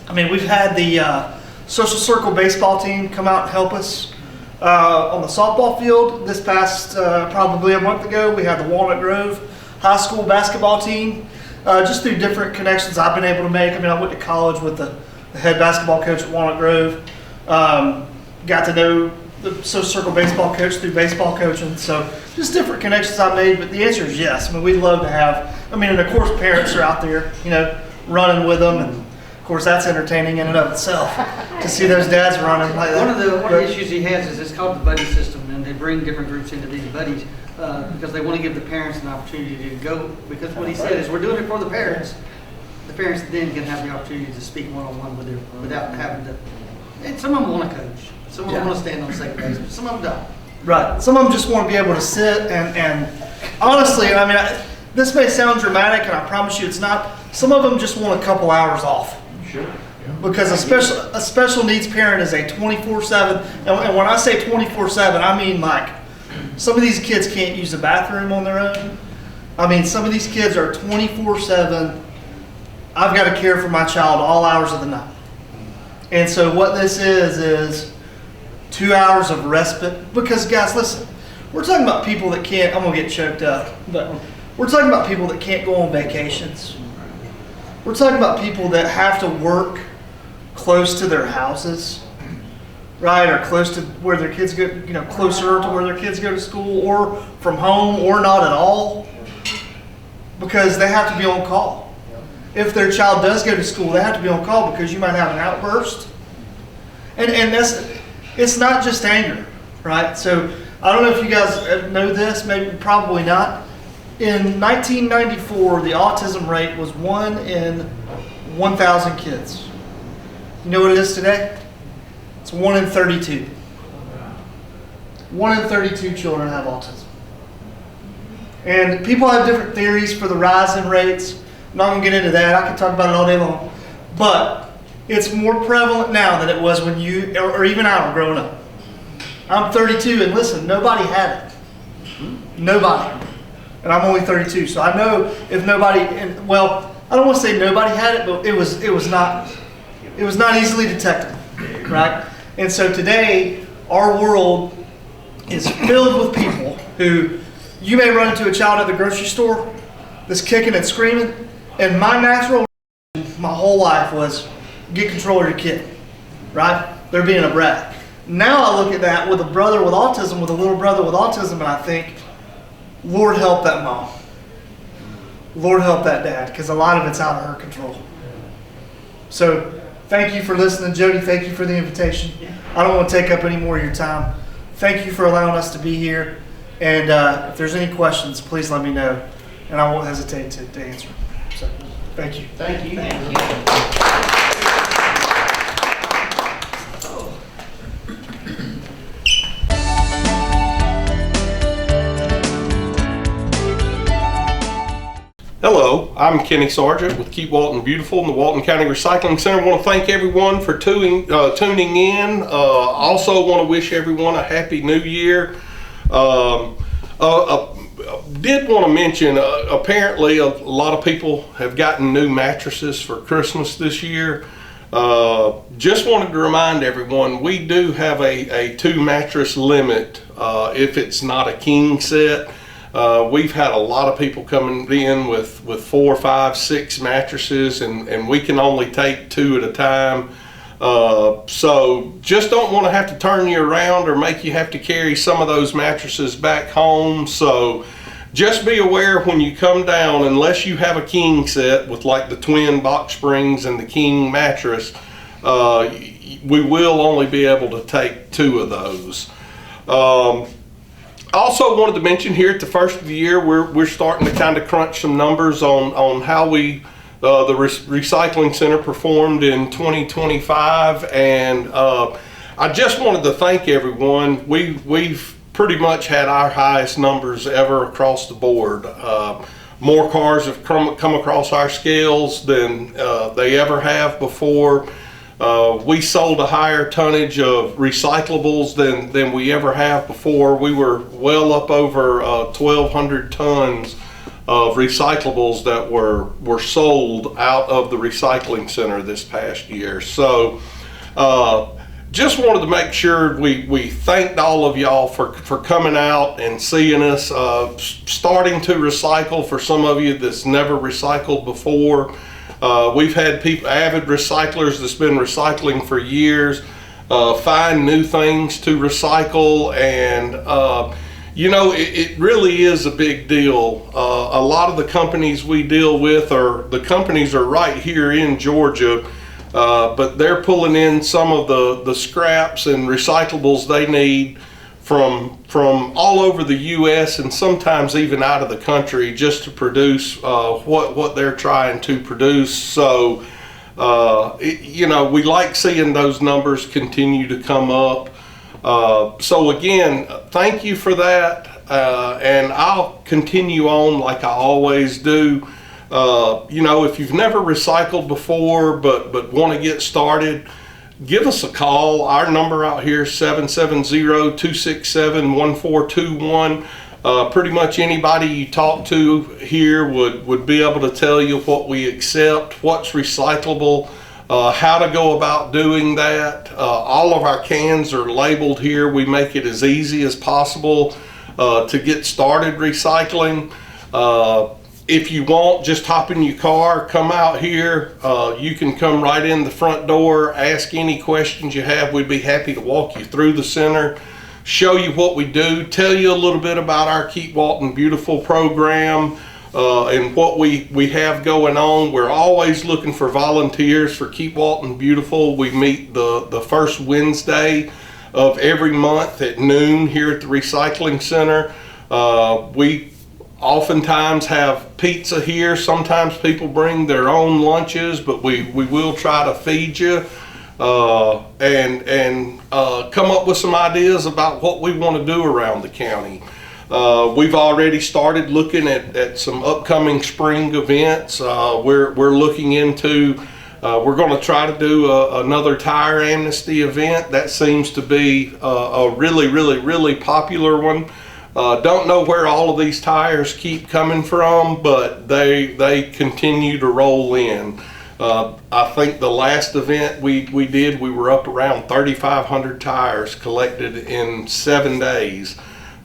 I mean, we've had the Social Circle baseball team come out and help us on the softball field. This past probably a month ago, we had the Walnut Grove High School basketball team. Just through different connections I've been able to make. I mean, I went to college with the head basketball coach at Walnut Grove. Got to know the Social Circle baseball coach through baseball coaching. So just different connections I made. But the answer is yes. I mean, we'd love to have. I mean, and of course, parents are out there, running with them, and of course, that's entertaining in and of itself to see those dads running like that. One of the issues he has is it's called the buddy system, and they bring different groups into these buddies because they want to give the parents an opportunity to go. Because what he said is, we're doing it for the parents. The parents then can have the opportunity to speak one-on-one with them without having to. And some of them want to coach. Some of them want to stand on second base, but some of them don't. Right. Some of them just want to be able to sit and honestly, I mean, this may sound dramatic, and I promise you it's not. Some of them just want a couple hours off. Sure. Because a special needs parent is a 24/7, and when I say 24/7, I mean like some of these kids can't use the bathroom on their own. I mean, some of these kids are 24/7. I've got to care for my child all hours of the night. And so what this is 2 hours of respite. Because guys, listen, we're talking about people that can't, I'm going to get choked up, but we're talking about people that can't go on vacations. We're talking about people that have to work close to their houses, right? Or close to where their kids go, closer to where their kids go to school, or from home, or not at all, because they have to be on call. If their child does go to school, they have to be on call because you might have an outburst. And it's not just anger, right? So I don't know if you guys know this, maybe probably not. In 1994, the autism rate was 1 in 1,000 kids. You know what it is today? It's 1 in 32. 1 in 32 children have autism. And people have different theories for the rise in rates. I'm not going to get into that. I could talk about it all day long. But it's more prevalent now than it was when you, or even I were growing up. I'm 32, and listen, nobody had it. Nobody. And I'm only 32, so I know if nobody, well, I don't want to say nobody had it, but it was not easily detectable, right? And so today, our world is filled with people who, you may run into a child at the grocery store that's kicking and screaming, and my natural reaction my whole life was get control of your kid, right? They're being a brat. Now I look at that with a brother with autism, with a little brother with autism, and I think, Lord help that mom. Lord help that dad, because a lot of it's out of her control. So thank you for listening, Jody. Thank you for the invitation. I don't want to take up any more of your time. Thank you for allowing us to be here. And if there's any questions, please let me know, and I won't hesitate to answer. So thank you. Thank you. Thank you. Hello, I'm Kenny Sargent with Keep Walton Beautiful in the Walton County Recycling Center. I want to thank everyone for tuning in. Also want to wish everyone a happy new year. Did want to mention, apparently a lot of people have gotten new mattresses for Christmas this year. Just wanted to remind everyone, we do have a 2 mattress limit if it's not a king set. We've had a lot of people coming in with 4, 5, 6 mattresses, and we can only take 2 at a time. So just don't want to have to turn you around or make you have to carry some of those mattresses back home. So just be aware when you come down, unless you have a king set with like the twin box springs and the king mattress, we will only be able to take 2 of those. Also wanted to mention here at the first of the year, we're starting to kind of crunch some numbers on how the recycling center performed in 2025, and I just wanted to thank everyone. We've pretty much had our highest numbers ever across the board. More cars have come across our scales than they ever have before. We sold a higher tonnage of recyclables than we ever have before. We were well up over 1,200 tons of recyclables that were sold out of the recycling center this past year. So just wanted to make sure we thanked all of y'all for coming out and seeing us, starting to recycle for some of you that's never recycled before. We've had people, avid recyclers that's been recycling for years, find new things to recycle, and it really is a big deal. A lot of the companies we deal with the companies are right here in Georgia, but they're pulling in some of the scraps and recyclables they need from all over the U.S. and sometimes even out of the country, just to produce what they're trying to produce. So we like seeing those numbers continue to come up. So again, thank you for that, and I'll continue on like I always do. If you've never recycled before but want to get started, give us a call. Our number out here is 770-267-1421. Pretty much anybody you talk to here would be able to tell you what we accept, what's recyclable, how to go about doing that. All of our cans are labeled here. We make it as easy as possible to get started recycling. If you want, just hop in your car, come out here. You can come right in the front door, ask any questions you have. We'd be happy to walk you through the center, show you what we do, tell you a little bit about our Keep Walton Beautiful program and what we have going on. We're always looking for volunteers for Keep Walton Beautiful. We meet the first Wednesday of every month at noon here at the recycling center. We oftentimes have pizza here. Sometimes people bring their own lunches, but we will try to feed you and come up with some ideas about what we want to do around the county. We've already started looking at some upcoming spring events. We're looking into, we're going to try to do another tire amnesty event. That seems to be a really popular one. Don't know where all of these tires keep coming from, but they continue to roll in. I think the last event we did, we were up around 3,500 tires collected in 7 days.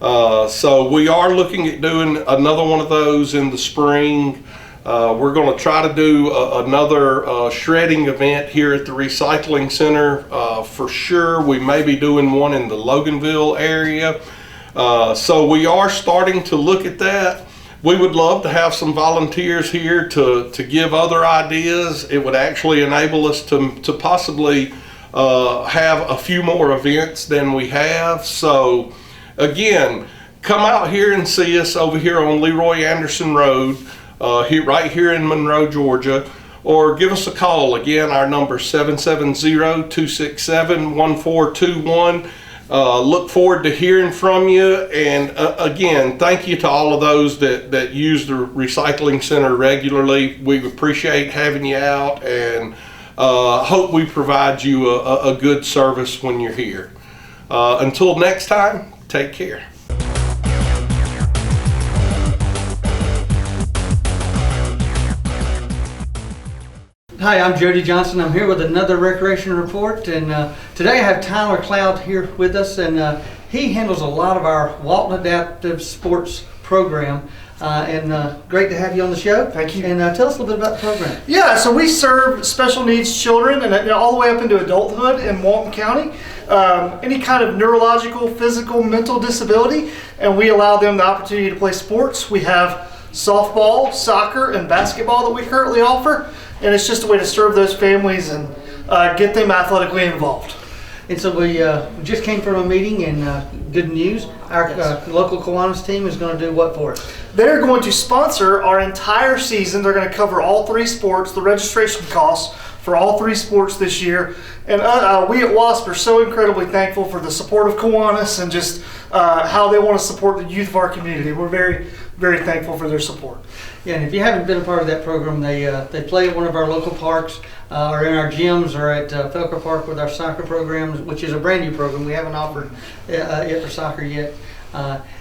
So we are looking at doing another one of those in the spring. We're going to try to do another shredding event here at the recycling center for sure. We may be doing one in the Loganville area. So we are starting to look at that. We would love to have some volunteers here to give other ideas. It would actually enable us to possibly have a few more events than we have. So again, come out here and see us over here on Leroy Anderson Road, right here in Monroe, Georgia, or give us a call. Again, our number is 770-267-1421. Look forward to hearing from you, and again, thank you to all of those that use the recycling center regularly. We appreciate having you out, and hope we provide you a good service when you're here. Until next time, take care. Hi, I'm Jody Johnson. I'm here with another recreation report, and today I have Tyler Cloud here with us, and he handles a lot of our Walton Adaptive Sports program. Great to have you on the show. Thank you. And tell us a little bit about the program. Yeah, so we serve special needs children and all the way up into adulthood in Walton County. Any kind of neurological, physical, mental disability, and we allow them the opportunity to play sports. We have softball, soccer, and basketball that we currently offer. And it's just a way to serve those families and get them athletically involved. And so we just came from a meeting, and good news, our local Kiwanis team is going to do what for us? They're going to sponsor our entire season. They're going to cover all 3 sports, the registration costs for all 3 sports this year. And we at WASP are so incredibly thankful for the support of Kiwanis and just how they want to support the youth of our community. We're very, very thankful for their support. Yeah, and if you haven't been a part of that program, they play at one of our local parks, or in our gyms, or at Felker Park with our soccer programs, which is a brand new program. We haven't offered it for soccer yet.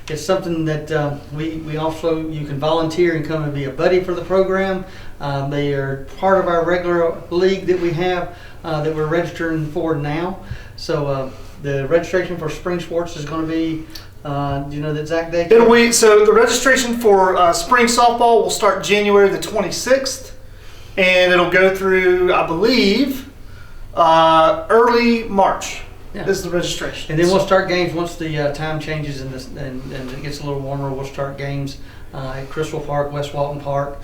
It's something that we also, you can volunteer and come and be a buddy for the program. They are part of our regular league that we have that we're registering for now. So the registration for spring sports is going to be, do you know the exact date? So the registration for spring softball will start January the 26th, and it'll go through, I believe, early March. Yeah. Is the registration. And then we'll start games once the time changes and it gets a little warmer. We'll start games at Crystal Park, West Walton Park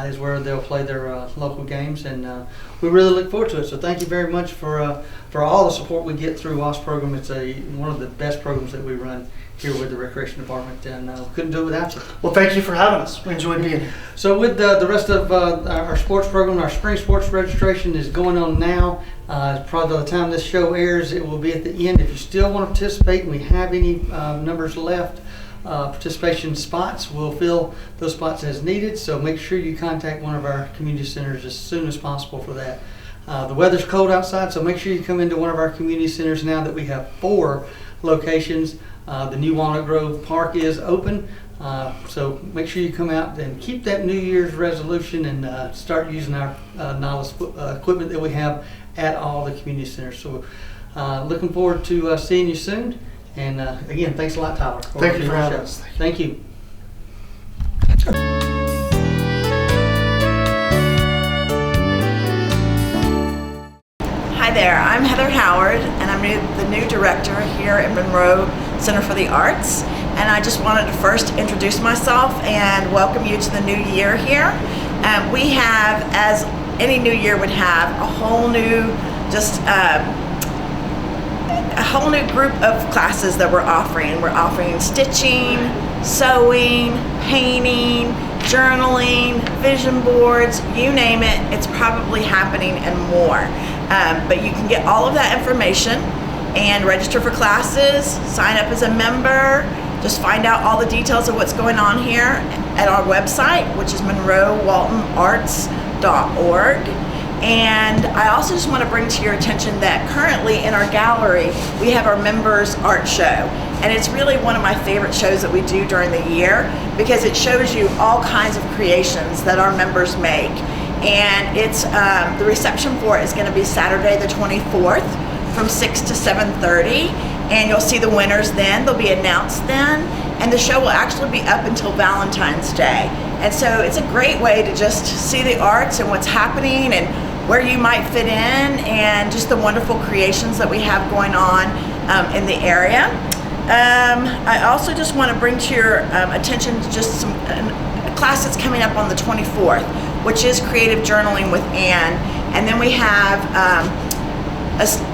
is where they'll play their local games, and we really look forward to it. So thank you very much for all the support we get through WASP program. It's one of the best programs that we run here with the Recreation Department, and couldn't do it without you. Well, thank you for having us. We enjoyed being here. So with the rest of our sports program, our spring sports registration is going on now. Probably by the time this show airs, it will be at the end. If you still want to participate and we have any numbers left, participation spots, we'll fill those spots as needed. So make sure you contact one of our community centers as soon as possible for that. The weather's cold outside, so make sure you come into one of our community centers now that we have 4 locations. The new Walnut Grove Park is open, so make sure you come out and keep that New Year's resolution and start using our knowledge equipment that we have at all the community centers. So looking forward to seeing you soon. And again, thanks a lot, Tyler. Thank you for having us. Thank you. Hi there, I'm Heather Howard, and I'm the new director here at Monroe Center for the Arts. And I just wanted to first introduce myself and welcome you to the new year here. We have, as any new year would have, a whole new group of classes that we're offering. We're offering stitching, sewing, painting, journaling, vision boards, you name it, it's probably happening and more. But you can get all of that information and register for classes, sign up as a member, just find out all the details of what's going on here at our website, which is monroewaltonarts.org. And I also just want to bring to your attention that currently in our gallery, we have our members art show. And it's really one of my favorite shows that we do during the year because it shows you all kinds of creations that our members make. And it's the reception for it is going to be Saturday the 24th from 6 to 7:30. And you'll see the winners then. They'll be announced then. And the show will actually be up until Valentine's Day. And so it's a great way to just see the arts and what's happening and where you might fit in and just the wonderful creations that we have going on in the area. I also just want to bring to your attention just some a class that's coming up on the 24th, which is creative journaling with Anne. And then we have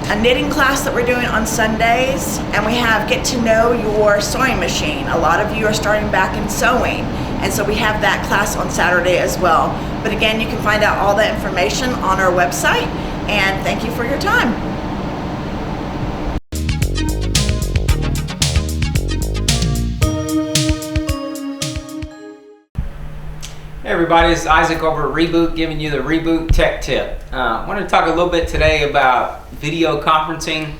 a knitting class that we're doing on Sundays, and we have get to know your sewing machine. A lot of you are starting back in sewing, and so we have that class on Saturday as well. But again, you can find out all that information on our website, and thank you for your time. Hey everybody, it's Isaac over at Reboot giving you the Reboot Tech Tip. I want to talk a little bit today about video conferencing.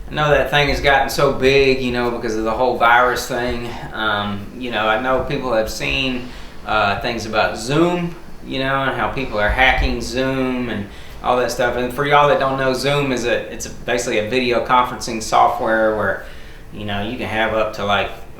I know that thing has gotten so big, because of the whole virus thing. I know people have seen things about Zoom, and how people are hacking Zoom and all that stuff. And for y'all that don't know, Zoom is basically a video conferencing software where, you can have up to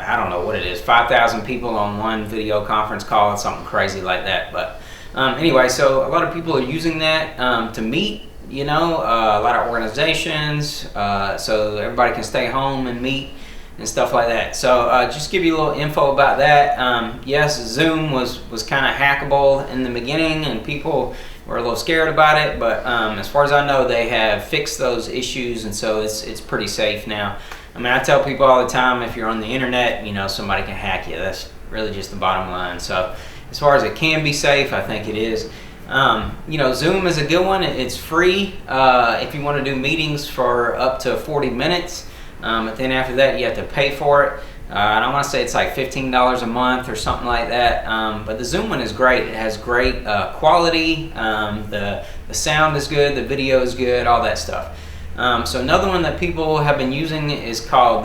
I don't know what it is, 5,000 people on one video conference call, something crazy like that. But anyway, so a lot of people are using that to meet, a lot of organizations, so everybody can stay home and meet and stuff like that. So just give you a little info about that. Yes, Zoom was kind of hackable in the beginning and people were a little scared about it, but as far as I know, they have fixed those issues, and so it's pretty safe now. I mean, I tell people all the time, if you're on the internet, somebody can hack you. That's really just the bottom line. So as far as it can be safe, I think it is. Zoom is a good one. It's free if you want to do meetings for up to 40 minutes. But then after that, you have to pay for it. And I want to say it's like $15 a month or something like that. But the Zoom one is great. It has great quality. The sound is good. The video is good. All that stuff. So another one that people have been using is called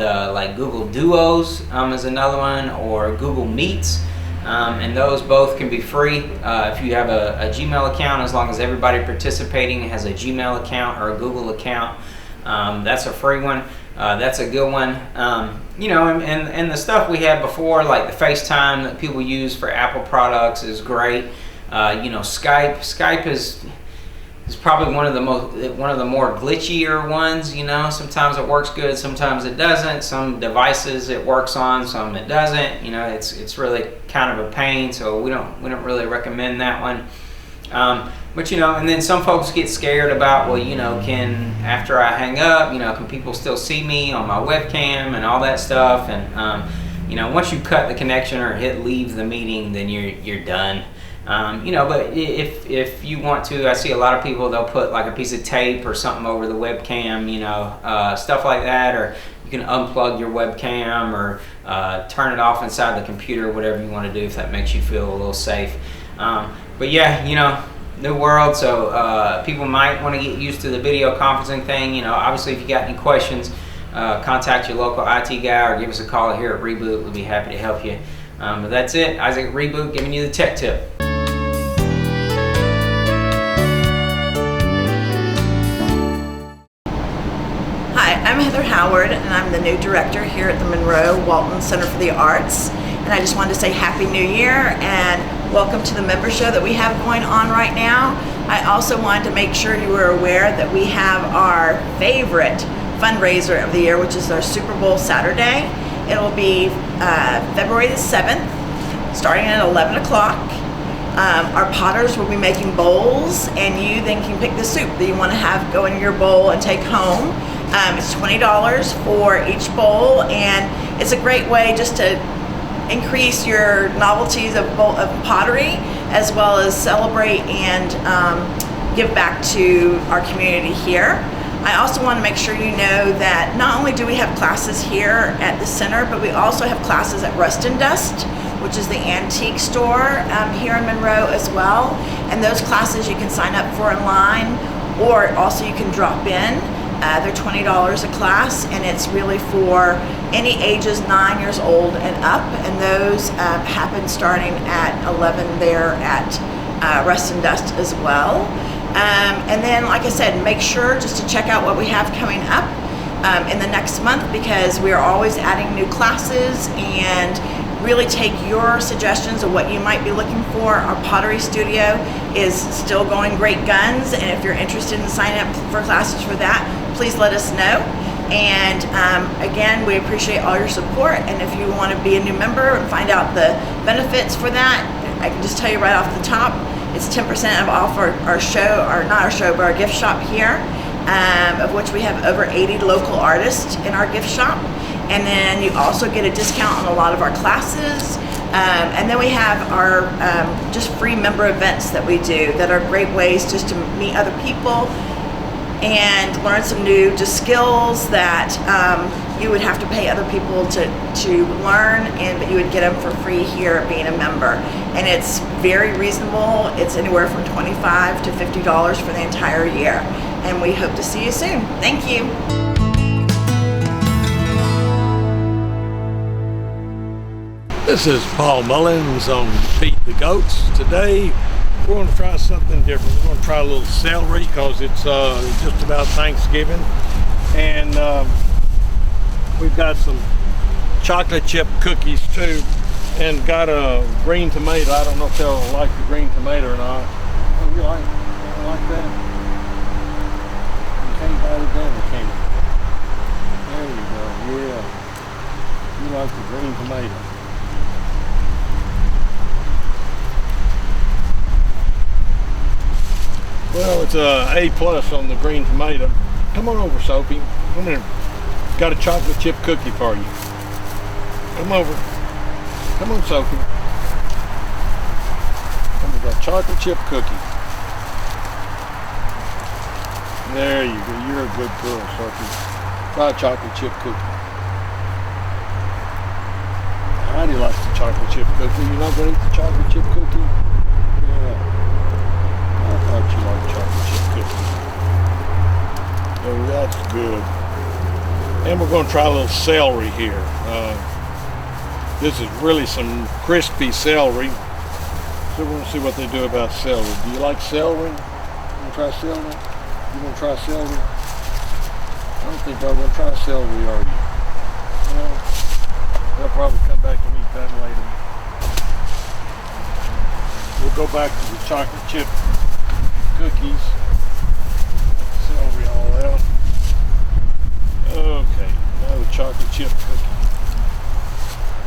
Google Duos is another one, or Google Meets, and those both can be free if you have a Gmail account, as long as everybody participating has a Gmail account or a Google account. That's a free one. That's a good one. And the stuff we had before, like the FaceTime that people use for Apple products, is great. Skype is is probably one of the more glitchier ones. You know, sometimes it works good, sometimes it doesn't. Some devices it works on, some it doesn't. You know, it's really kind of a pain, so we don't really recommend that one. But you know, and then some folks get scared about, well, you know, after I hang up, you know, can people still see me on my webcam and all that stuff? And you know, once you cut the connection or hit leave the meeting, then you're done. You know, but if you want to, I see a lot of people, they'll put like a piece of tape or something over the webcam, you know, stuff like that, or you can unplug your webcam or turn it off inside the computer, whatever you want to do if that makes you feel a little safe. But yeah, you know, new world, so people might want to get used to the video conferencing thing. You know, obviously if you got any questions, contact your local IT guy or give us a call here at Reboot. We'll be happy to help you. But that's it. Isaac at Reboot giving you the tech tip. Hi, I'm Heather Howard, and I'm the new director here at the Monroe Walton Center for the Arts. And I just wanted to say Happy New Year and welcome to the member show that we have going on right now. I also wanted to make sure you were aware that we have our favorite fundraiser of the year, which is our Super Bowl Saturday. It'll be February the 7th, starting at 11 o'clock. Our potters will be making bowls, and you then can pick the soup that you want to have go in your bowl and take home. It's $20 for each bowl, and it's a great way just to increase your novelties of pottery, as well as celebrate and give back to our community here. I also want to make sure you know that not only do we have classes here at the center, but we also have classes at Rust and Dust, which is the antique store here in Monroe as well. And those classes you can sign up for online, or also you can drop in. They're $20 a class, and it's really for any ages 9 years old and up, and those happen starting at 11 there at Rust and Dust as well. And then, like I said, make sure just to check out what we have coming up in the next month, because we are always adding new classes, and really take your suggestions of what you might be looking for. Our pottery studio is still going great guns, and if you're interested in signing up for classes for that, please let us know. And again, we appreciate all your support, and if you want to be a new member and find out the benefits for that, I can just tell you right off the top, it's 10% off our show, or not our show, but our gift shop here, of which we have over 80 local artists in our gift shop. And then you also get a discount on a lot of our classes. And then we have our just free member events that we do that are great ways just to meet other people and learn some new just skills that you would have to pay other people to learn, but you would get them for free here being a member. And it's very reasonable. It's anywhere from $25 to $50 for the entire year. And we hope to see you soon. Thank you. This is Paul Mullins on Feed the Goats. Today we're going to try something different. We're going to try a little celery because it's just about Thanksgiving. And we've got some chocolate chip cookies too, and got a green tomato. I don't know if they'll like the green tomato or not. Oh, you like that? You can't bite it down, can you? There you go, yeah. You like the green tomato. Well, it's a A+ on the green tomato. Come on over, Sophie. Come here. Got a chocolate chip cookie for you. Come over. Come on, Sophie. Come on, got a chocolate chip cookie. There you go. You're a good girl, Sophie. Try a chocolate chip cookie. Heidi likes the chocolate chip cookie. You're not going to eat the chocolate chip cookie? Yeah. I thought you liked chocolate chip cookies. Oh, that's good. And we're going to try a little celery here. This is really some crispy celery. So we're going to see what they do about celery. Do you like celery? You want to try celery? You want to try celery? I don't think y'all going to try celery, are you? Well, they'll probably come back and eat that later. We'll go back to the chocolate chip cookies. Okay, another chocolate chip cookie.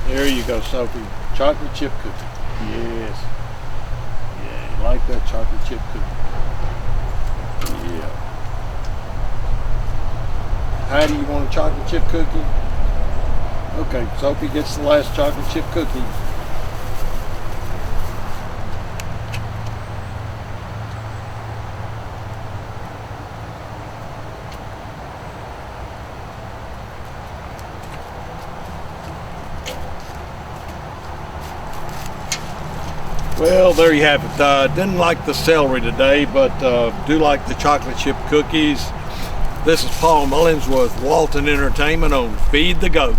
There you go, Sophie. Chocolate chip cookie. Yes. Yeah, you like that chocolate chip cookie? Yeah. How do you want a chocolate chip cookie? Okay, Sophie gets the last chocolate chip cookie. Well, there you have it. Didn't like the celery today, but do like the chocolate chip cookies. This is Paul Mullins with Walton Entertainment on Feed the Goat.